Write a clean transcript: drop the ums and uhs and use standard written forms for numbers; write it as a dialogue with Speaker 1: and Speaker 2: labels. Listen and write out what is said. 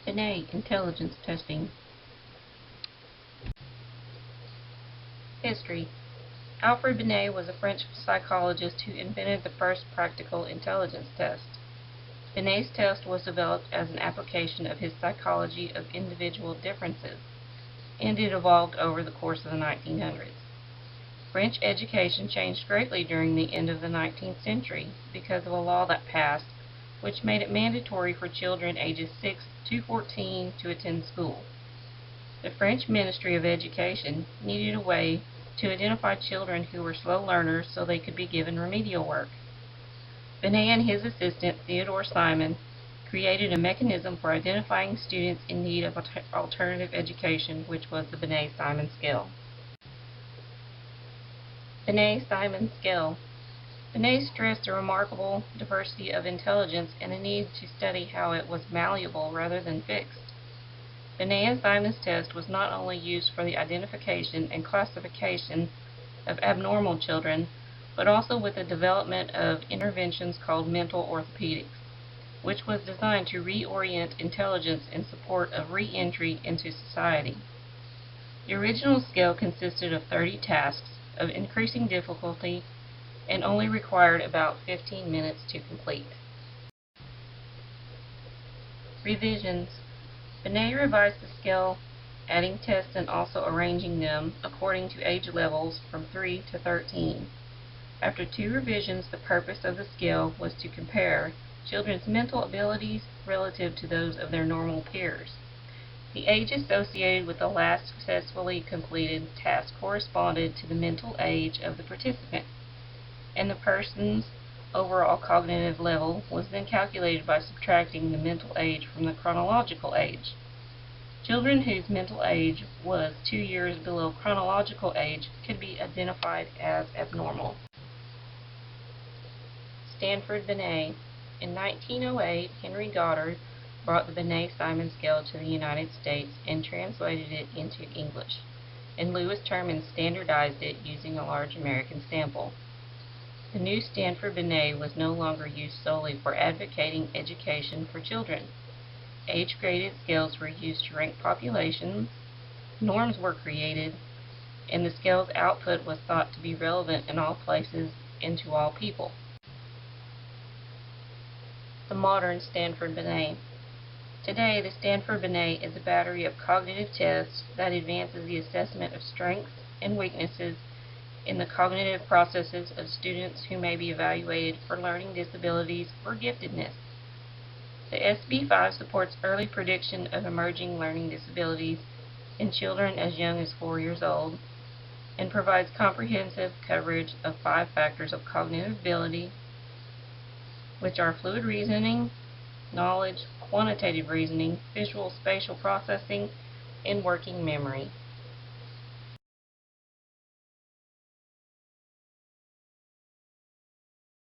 Speaker 1: Binet intelligence testing. History. Alfred Binet was a French psychologist who invented the first practical intelligence test. Binet's test was developed as an application of his psychology of individual differences, and it evolved over the course of the 1900s. French education changed greatly during the end of the 19th century because of a law that passed which made it mandatory for children ages 6 to 14 to attend school. The French Ministry of Education needed a way to identify children who were slow learners so they could be given remedial work. Binet and his assistant, Theodore Simon, created a mechanism for identifying students in need of alternative education, which was the Binet-Simon scale. Binet-Simon scale. Binet stressed a remarkable diversity of intelligence and a need to study how it was malleable rather than fixed. Binet and Simon's test was not only used for the identification and classification of abnormal children, but also with the development of interventions called mental orthopedics, which was designed to reorient intelligence in support of re-entry into society. The original scale consisted of 30 tasks of increasing difficulty and only required about 15 minutes to complete. Revisions. Binet revised the scale, adding tests and also arranging them according to age levels from 3 to 13. After 2 revisions, the purpose of the scale was to compare children's mental abilities relative to those of their normal peers. The age associated with the last successfully completed task corresponded to the mental age of the participant, and the person's overall cognitive level was then calculated by subtracting the mental age from the chronological age. Children whose mental age was 2 years below chronological age could be identified as abnormal. Stanford Binet. In 1908, Henry Goddard brought the Binet-Simon scale to the United States and translated it into English, and Lewis Terman standardized it using a large American sample. The new Stanford Binet was no longer used solely for advocating education for children. Age-graded scales were used to rank populations, norms were created, and the scale's output was thought to be relevant in all places and to all people. The modern Stanford Binet. Today, the Stanford Binet is a battery of cognitive tests that advances the assessment of strengths and weaknesses in the cognitive processes of students who may be evaluated for learning disabilities or giftedness. The SB5 supports early prediction of emerging learning disabilities in children as young as 4 years old and provides comprehensive coverage of 5 factors of cognitive ability, which are fluid reasoning, knowledge, quantitative reasoning, visual spatial processing, and working memory.